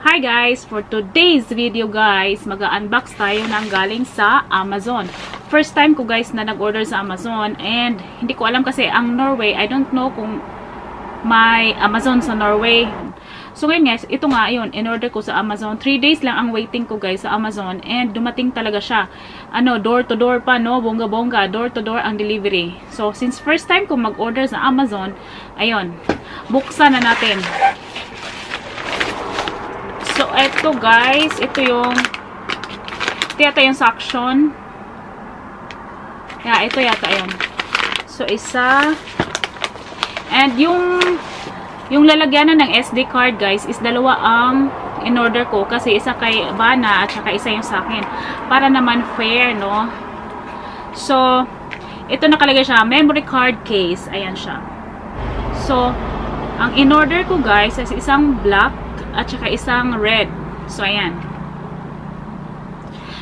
Hi guys! For today's video guys, mag-unbox tayo ng galing sa Amazon. First time ko guys na nag-order sa Amazon and hindi ko alam kasi ang Norway, I don't know kung may Amazon sa Norway. So ngayon guys, ito nga yun, in-order ko sa Amazon. 3 days lang ang waiting ko guys sa Amazon and dumating talaga siya. Door to door pa, no? Bongga-bongga, door to door ang delivery. So since first time ko mag-order sa Amazon, ayun, buksan na natin. So, ito guys, ito yata yung suction. Yeah, ito yata yun. So, isa. And yung lalagyanan ng SD card guys, is dalawa ang in-order ko. Kasi isa kay Bana at saka isa yung sa akin. Para naman fair, no? So, ito nakalagay siya, memory card case. Ayan siya. So, ang in-order ko guys, is isang black at saka isang red. So, ayan.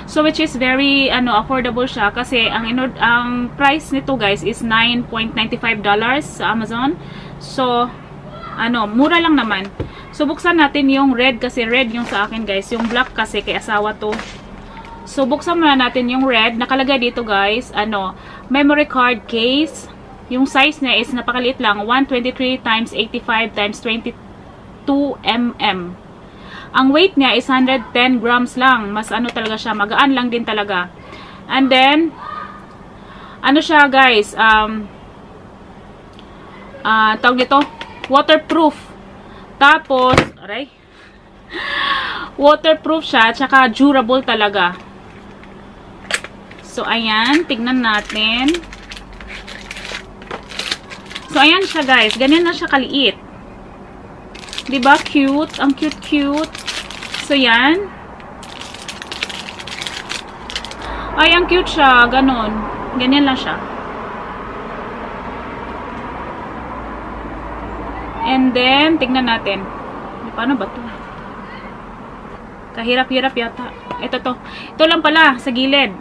So, which is very, affordable siya. Kasi, ang price nito, guys, is $9.95 sa Amazon. So, mura lang naman. So, buksan natin yung red kasi red yung sa akin, guys. Yung black kasi kay asawa to. So, buksan muna natin yung red. Nakalagay dito, guys, memory card case. Yung size niya is napakaliit lang. 123 x 85 x 22 mm. Ang weight niya is 110 grams lang. Mas talaga siya. Magaan lang din talaga. And then, siya guys, tawag dito, waterproof. Tapos, waterproof siya, tsaka durable talaga. So, ayan, tignan natin. So, ayan siya guys. Ganyan na siya kaliit. Diba? Cute. Ang cute-cute. So, yan. Ay, ang cute siya. Ganon. Ganyan lang siya. And then, tignan natin. Paano ba ito? Kahirap-hirap yata. Ito to. Ito lang pala. Sa gilid.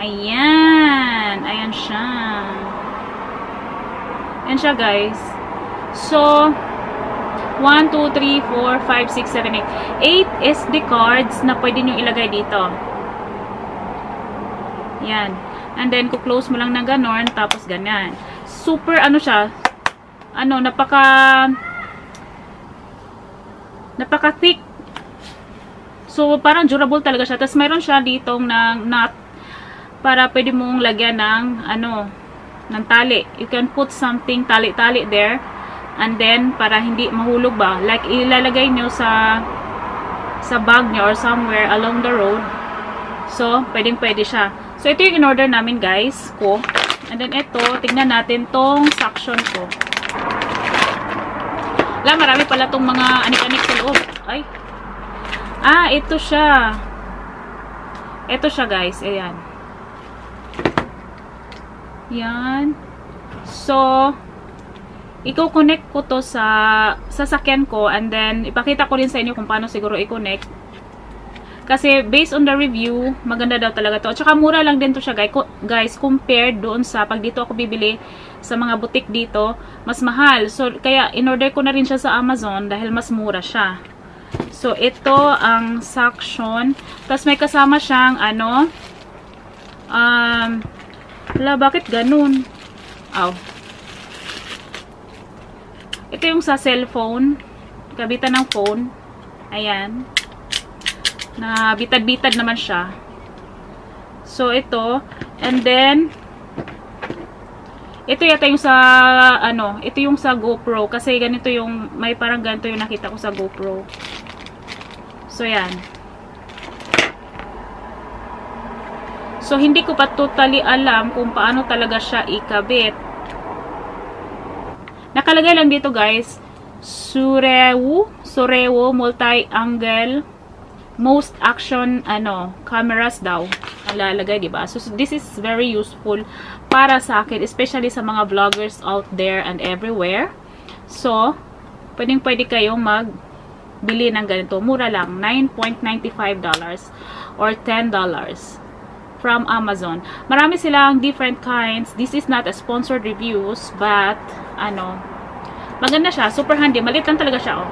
Ayan. Ayan siya. Ayan siya, guys. So, 1, 2, 3, 4, 5, 6, 7, 8. 8 SD cards na pwede nyo ilagay dito. Yan. And then, kuklose mo lang na ganon, tapos ganyan. Super, siya, napaka-thick. So, parang durable talaga siya. Tapos, mayroon siya ditong nut para pwede mong lagyan ng, ng tali. You can put something tali-tali there. And then, para hindi mahulog ba, like ilalagay nyo sa bag nyo or somewhere along the road. So, pwedeng-pwede siya. So, ito yung in-order namin, guys, ko. And then, ito, tignan natin tong suction ko. Marami pala tong mga anik-anik sa loob. Ay. Ito siya. Ito siya, guys. Ayan. Yan. So, i-connect ko to sa sasakyan ko and then ipakita ko rin sa inyo kung paano siguro i-connect. Kasi based on the review, maganda daw talaga to. At saka mura lang din to siya guys compared doon sa pag dito ako bibili sa mga boutique dito, mas mahal. So kaya in-order ko na rin siya sa Amazon dahil mas mura siya. So ito ang suction. Tapos may kasama siyang bakit ganun? Ito yung sa cellphone. Kabitan ng phone. Ayan. Na bitad-bitad naman siya. So, ito. And then, ito yata yung sa, ito yung sa Gopro. Kasi ganito yung, may parang ganito yung nakita ko sa Gopro. So, yan. So, hindi ko pa totally alam kung paano talaga siya ikabit. Nakalagay lang dito guys, Surewo multi-angle most action cameras daw. Nalalagay, diba? So this is very useful para sa akin, especially sa mga vloggers out there and everywhere. So, pwedeng-pwede kayong magbili ng ganito. Mura lang, $9.95 or $10 from Amazon. Marami silang different kinds. This is not a sponsored reviews, but maganda siya, super handy. Maliit lang talaga siya, oh.